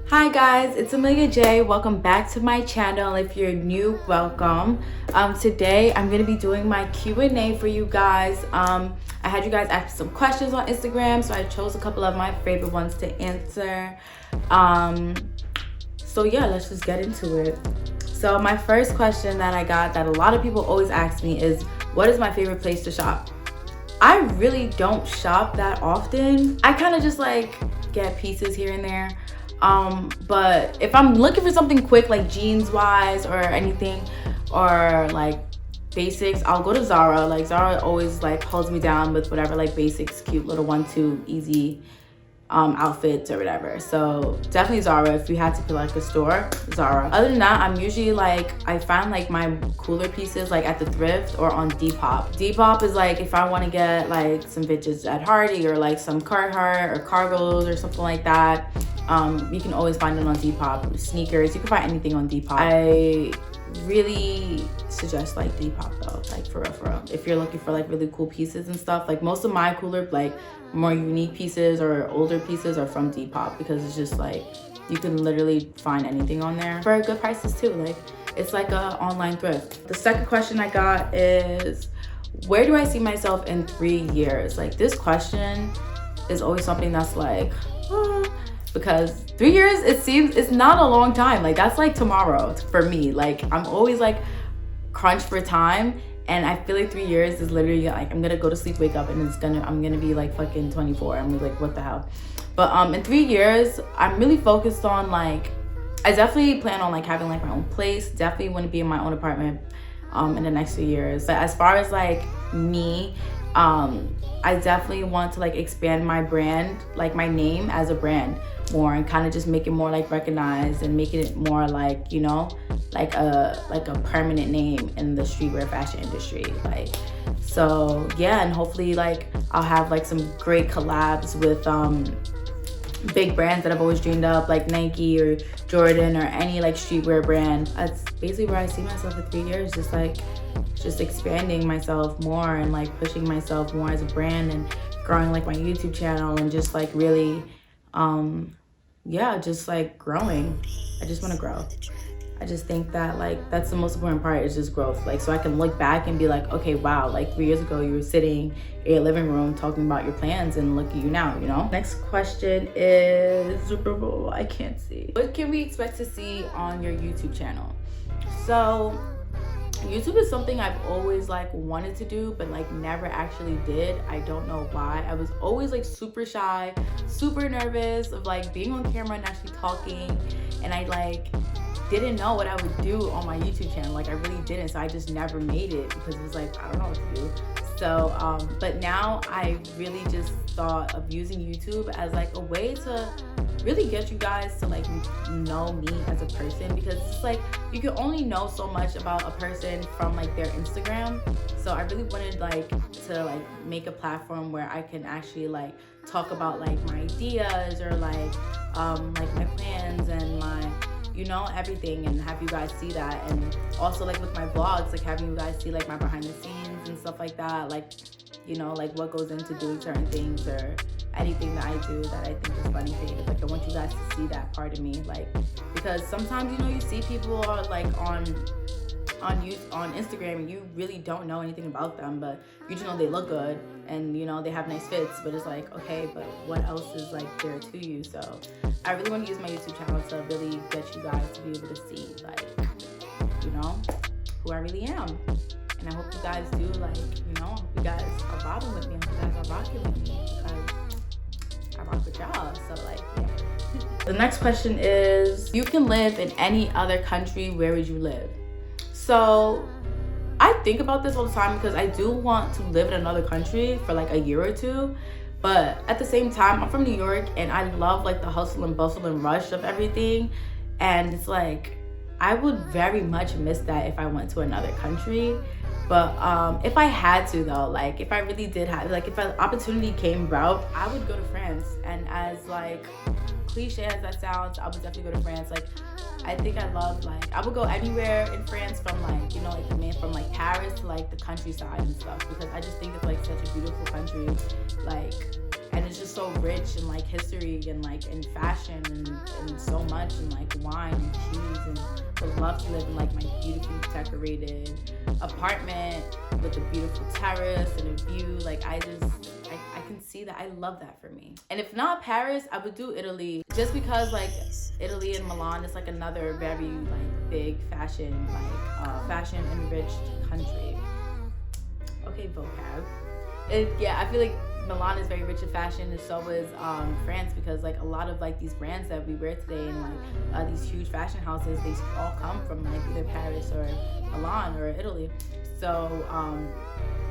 Hi guys, it's Amelia J. Welcome back to my channel. If you're new, welcome. Today I'm gonna be doing my Q&A for you guys. I had you guys ask some questions on Instagram, so I chose a couple of my favorite ones to answer. So yeah, let's just get into it. So my first question that I got that a lot of people always ask me is, what is my favorite place to shop? I really don't shop that often. I kind of just like get pieces here and there. But if I'm looking for something quick, like jeans wise or anything, or like basics, I'll go to Zara. Like Zara always like holds me down with whatever like basics, cute little 1-2 easy outfits or whatever. So definitely Zara. If you had to pick like a store, Zara. Other than that, I'm usually like, I find like my cooler pieces like at the thrift or on Depop. Depop is like if I want to get like some vintage at Hardy or like some Carhartt or cargos or something like that. You can always find it on Depop. Sneakers, you can find anything on Depop. I really suggest like Depop though, like for real. If you're looking for like really cool pieces and stuff, like most of my cooler, like more unique pieces or older pieces are from Depop, because it's just like, you can literally find anything on there for good prices too. Like it's like a online thrift. The second question I got is, where do I see myself in 3 years? Like this question is always something that's like, because 3 years, it seems it's not a long time. Like that's like tomorrow for me. Like I'm always like crunched for time, and I feel like 3 years is literally like I'm gonna go to sleep, wake up, and I'm gonna be like fucking 24. I'm like, what the hell? But in 3 years, I'm really focused on like, I definitely plan on like having like my own place. Definitely want to be in my own apartment in the next few years. But as far as like me, I definitely want to like expand my brand, like my name as a brand more, and kind of just make it more like recognized and making it more like, you know, like a permanent name in the streetwear fashion industry. Like, so yeah, and hopefully like I'll have like some great collabs with big brands that I've always dreamed of, like Nike or Jordan or any like streetwear brand. That's basically where I see myself in 3 years, just expanding myself more and like pushing myself more as a brand and growing like my YouTube channel and just like really yeah, just like growing. I just want to grow. I just think that like that's the most important part, is just growth. Like so I can look back and be like, okay, wow, like 3 years ago you were sitting in your living room talking about your plans, and look at you now, you know? Next question is, I can't see. What can we expect to see on your YouTube channel? So YouTube is something I've always like wanted to do, but like never actually did. I don't know why. I was always like super shy, super nervous of like being on camera and actually talking, and I like didn't know what I would do on my YouTube channel. Like I really didn't. So I just never made it because it was like, I don't know what to do. So but now I really just thought of using YouTube as like a way to really get you guys to like know me as a person, because it's like you can only know so much about a person from like their Instagram. So I really wanted like to like make a platform where I can actually like talk about like my ideas or like my plans and my, you know, everything, and have you guys see that. And also like with my vlogs, like having you guys see like my behind the scenes and stuff like that, like, you know, like what goes into doing certain things or anything that I do that I think is funny, creative. Like I want you guys to see that part of me, like, because sometimes, you know, you see people are like on Instagram and you really don't know anything about them, but you just know they look good and, you know, they have nice fits, but it's like, okay, but what else is like there to you? So I really want to use my YouTube channel to really get you guys to be able to see like, you know, who I really am. And I hope you guys do, like, you know, I hope you guys are vibing with me. I hope you guys are rocking with me, because I rock with y'all. So like, yeah. The next question is, you can live in any other country, where would you live? So I think about this all the time, because I do want to live in another country for like a year or two. But at the same time, I'm from New York and I love like the hustle and bustle and rush of everything. And it's like, I would very much miss that if I went to another country. But if I had to though, like if I really did have, like if an opportunity came about, I would go to France. And as like cliche as that sounds, I would definitely go to France. Like I think I love, like I would go anywhere in France, from like, you know, like from like Paris to like the countryside and stuff, because I just think it's like such a beautiful country. Like and it's just so rich in like history and like in fashion and so much, and like wine and cheese, and would love to live in like my beautifully decorated apartment with a beautiful terrace and a view. Like I can see that. I love that for me. And if not Paris, I would do Italy, just because like Italy and Milan is like another very like big fashion fashion enriched country. Okay, vocab. I feel like Milan is very rich in fashion, and so is France, because like a lot of like these brands that we wear today and like these huge fashion houses, they all come from like either Paris or Milan or Italy. So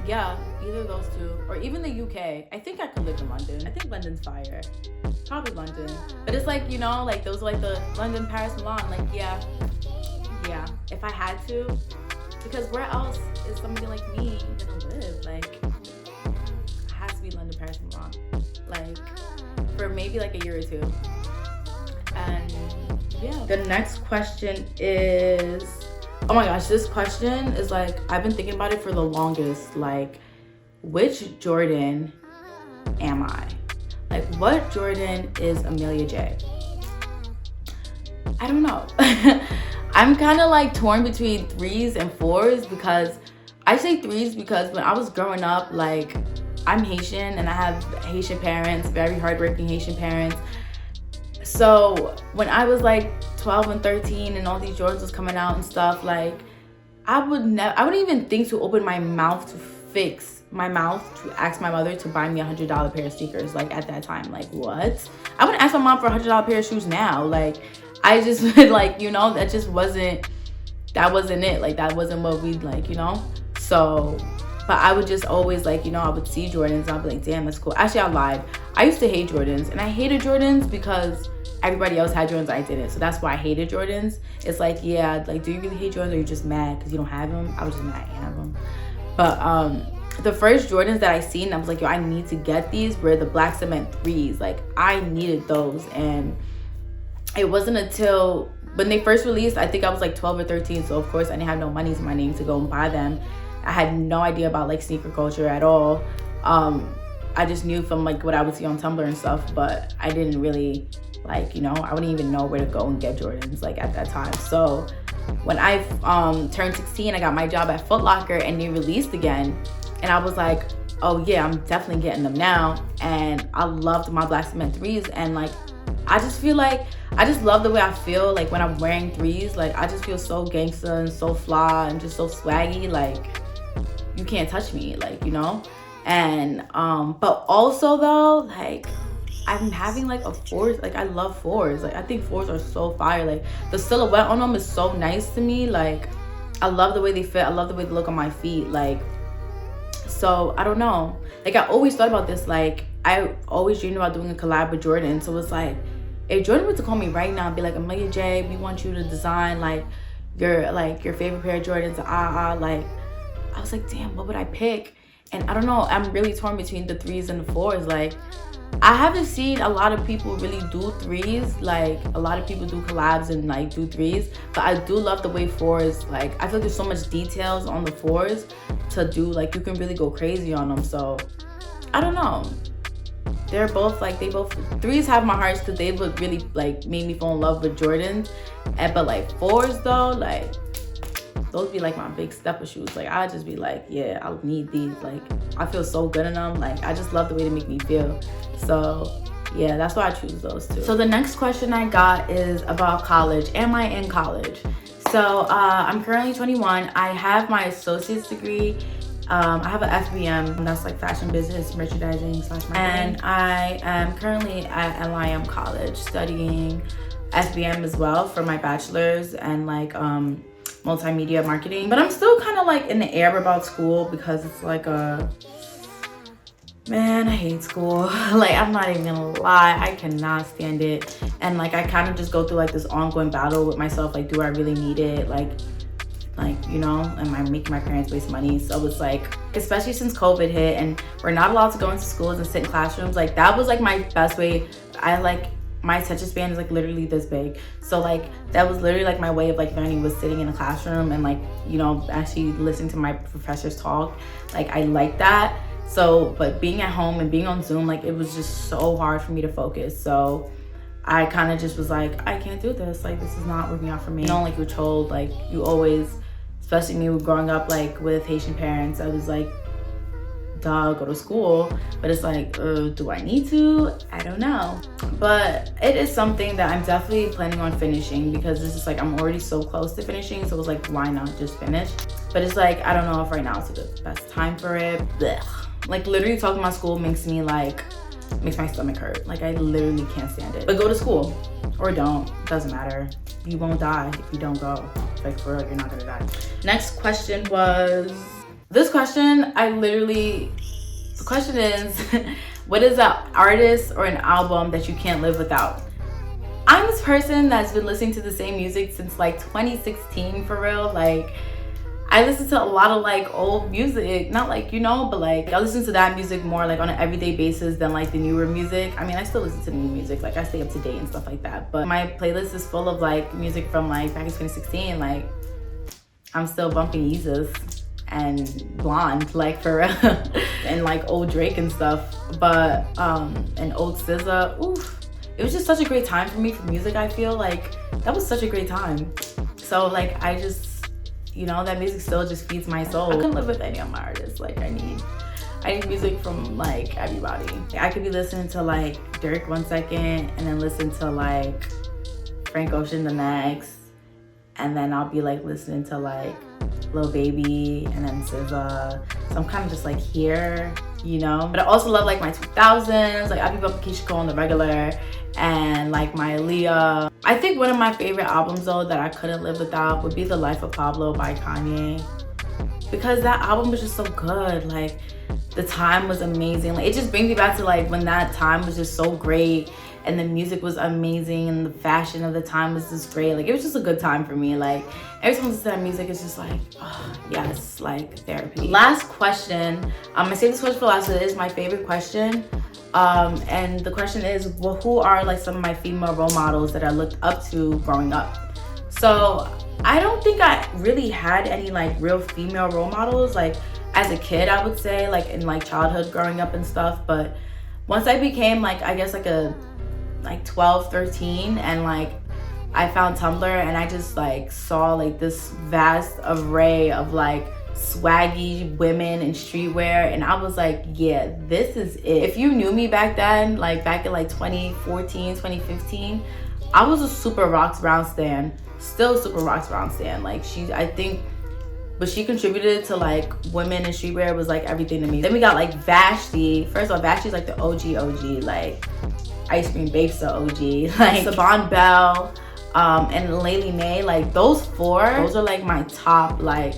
either those two, or even the UK. I think I could live in London. I think London's fire. Probably London. But it's like, you know, like those are like the London, Paris, Milan. Like yeah, if I had to. Because where else is somebody like me gonna live? Like, it has to be London, Paris, Milan. Like, for maybe like a year or two. And yeah. The next question is, oh my gosh, this question is like, I've been thinking about it for the longest. Like, which Jordan am I? Like, what Jordan is Amelia J? I don't know. I'm kind of like torn between 3s and 4s, because I say 3s because when I was growing up, like, I'm Haitian and I have Haitian parents, very hardworking Haitian parents. So when I was like 12 and 13 and all these Jordans was coming out and stuff, like, I wouldn't even think to open my mouth to ask my mother to buy me $100 pair of sneakers. Like, at that time, like, what? I wouldn't ask my mom for a $100 pair of shoes now. Like, I just like, you know, that wasn't it. Like, that wasn't what we like, you know. So, but I would just always like, you know, I would see Jordans and I'd be like, damn, that's cool. Actually, I lied. I used to hate Jordans, and I hated Jordans because everybody else had Jordans, I didn't. So that's why I hated Jordans. It's like, yeah, like, do you really hate Jordans, or are you just mad because you don't have them? I was just mad I didn't have them. But the first Jordans that I seen, I was like, yo, I need to get these, were the black cement 3s. Like, I needed those. And it wasn't until when they first released, I think I was like 12 or 13. So of course I didn't have no money to my name to go and buy them. I had no idea about like sneaker culture at all. I just knew from like what I would see on Tumblr and stuff, but I didn't really like, you know, I wouldn't even know where to go and get Jordans like at that time. So when I turned 16, I got my job at Foot Locker and they released again. And I was like, oh yeah, I'm definitely getting them now. And I loved my black cement 3s. And like, I just feel like, I just love the way I feel like when I'm wearing 3s. Like, I just feel so gangsta and so fly and just so swaggy. Like, you can't touch me, like, you know. And but also though, like, I'm having like a 4s. Like, I love 4s. Like, I think 4s are so fire. Like, the silhouette on them is so nice to me. Like, I love the way they fit. I love the way they look on my feet. Like, so I don't know. Like, I always thought about this. Like, I always dreamed about doing a collab with Jordan. So it's like, if Jordan were to call me right now and be like, Amelia J, we want you to design like your favorite pair of Jordans, like, I was like, damn, what would I pick? And I don't know, I'm really torn between the 3s and the 4s. Like, I haven't seen a lot of people really do 3s. Like, a lot of people do collabs and like do 3s, but I do love the way 4s, like, I feel like there's so much details on the 4s to do, like, you can really go crazy on them. So I don't know. They're both like, 3s have my hearts because they would really like made me fall in love with Jordans. But like 4s though, like, those be like my big stepper shoes. Like, I just be like, yeah, I need these. Like, I feel so good in them. Like, I just love the way they make me feel. So yeah, that's why I choose those two. So the next question I got is about college. Am I in college? So I'm currently 21. I have my associate's degree. I have an FBM, that's like fashion business merchandising / marketing. And I am currently at LIM College studying FBM as well for my bachelor's and like multimedia marketing. But I'm still kind of like in the air about school because it's like man, I hate school. Like, I'm not even gonna lie, I cannot stand it. And like, I kind of just go through like this ongoing battle with myself. Like, do I really need it? Like, you know, am I making my parents waste money? So it's like, especially since COVID hit and we're not allowed to go into schools and sit in classrooms, like, that was like my best way. My attention span is like literally this big. So like, that was literally like my way of like learning, was sitting in a classroom and like, you know, actually listening to my professors talk. Like, I like that. So, but being at home and being on Zoom, like it was just so hard for me to focus. So I kind of just was like, I can't do this. Like, this is not working out for me. You know, like you're told, like you always, especially me growing up like with Haitian parents, I was like, duh, go to school. But it's like, do I need to? I don't know. But it is something that I'm definitely planning on finishing, because it's just like I'm already so close to finishing. So it's like, why not just finish? But it's like, I don't know if right now is the best time for it. Blech. Like literally talking about school makes my stomach hurt. Like I literally can't stand it. But go to school or don't, it doesn't matter. You won't die if you don't go. Like for real, you're not gonna die. Next question was, this question, the question is, what is an artist or an album that you can't live without? I'm this person that's been listening to the same music since like 2016 for real. Like I listen to a lot of like old music, not like, you know, but like I listen to that music more like on an everyday basis than like the newer music. I mean, I still listen to new music, like I stay up to date and stuff like that. But my playlist is full of like music from like back in 2016. Like I'm still bumping Yeezus and Blonde, like for real, and like old Drake and stuff. But and old SZA, oof. It was just such a great time for me for music. I feel like that was such a great time. So like I just, you know, that music still just feeds my soul. I couldn't live with any of my artists. Like I need music from like everybody. I could be listening to like Dirk one second and then listen to like Frank Ocean the next, and then I'll be like listening to like Lil Baby and then SZA. So I'm kind of just like here, you know. But I also love like my 2000s. Like I be bumping Keisha Cole on the regular, and like my Amelia. I think one of my favorite albums though that I couldn't live without would be The Life of Pablo by Kanye, because that album was just so good. Like the time was amazing. Like it just brings me back to like when that time was just so great, and the music was amazing, and the fashion of the time was just great. Like it was just a good time for me. Like every time I listen to that music, it's just like, oh, yes, like therapy. Last question. I saved this question for last, so it is my favorite question. And the question is, well, who are like some of my female role models that I looked up to growing up? So I don't think I really had any like real female role models like as a kid, I would say, like in like childhood growing up and stuff. But once I became like, I guess like 12, 13, and like I found Tumblr, and I just like saw like this vast array of like swaggy women in streetwear, and I was like, yeah, this is it. If you knew me back then, like back in like 2014, 2015, I was a super Rox Brown stan, still super Rox Brown stan. Like but she contributed to like women in streetwear was like everything to me. Then we got like Vashti. First of all, Vashti's like the OG, like Ice Cream Bakes the OG, like Savon Bell, and Laylee May. Like those are like my top like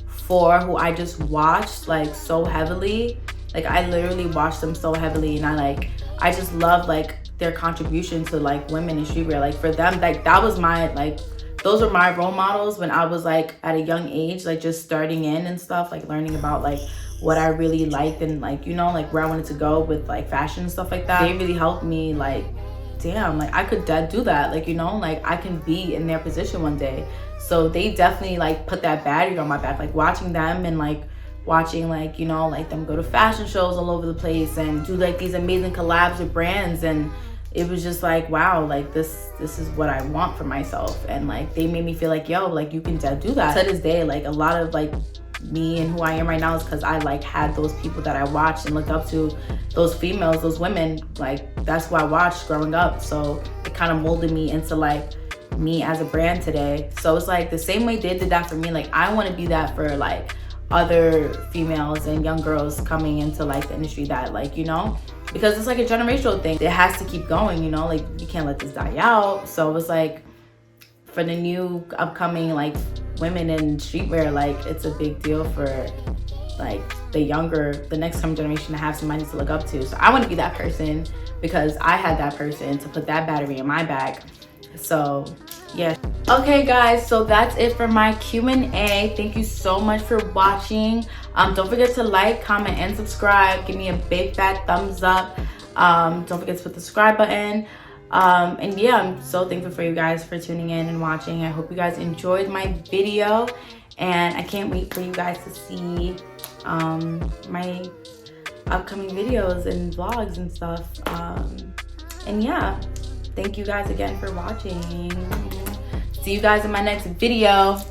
4 who I just watched like so heavily. Like I literally watched them so heavily, and I just love like their contribution to like women in streetwear. Like for them, like that was my like, those are my role models when I was like at a young age, like just starting in and stuff, like learning about like what I really liked and like, you know, like where I wanted to go with like fashion and stuff like that. They really helped me like, damn, like I could do that, like, you know, like I can be in their position one day. So they definitely like put that battery on my back, like watching them and like watching like, you know, like them go to fashion shows all over the place and do like these amazing collabs with brands. And it was just like, wow, like this is what I want for myself. And like they made me feel like, yo, like you can do that. To this day, like a lot of like me and who I am right now is because I like had those people that I watched and looked up to, those females, those women, like that's who I watched growing up. So it kind of molded me into like me as a brand today. So it's like the same way they did that for me, like I want to be that for like other females and young girls coming into like the industry, that like, you know, because it's like a generational thing. It has to keep going, you know, like you can't let this die out. So it's like for the new upcoming like women in streetwear, like it's a big deal for like the next coming generation to have somebody to look up to. So I want to be that person because I had that person to put that battery in my back. So yeah. Okay guys, so that's it for my Q&A. Thank you so much for watching. Don't forget to like, comment, and subscribe. Give me a big fat thumbs up. Don't forget to put the subscribe button. And yeah, I'm so thankful for you guys for tuning in and watching. I hope you guys enjoyed my video, and I can't wait for you guys to see my upcoming videos and vlogs and stuff. And yeah, thank you guys again for watching. See you guys in my next video.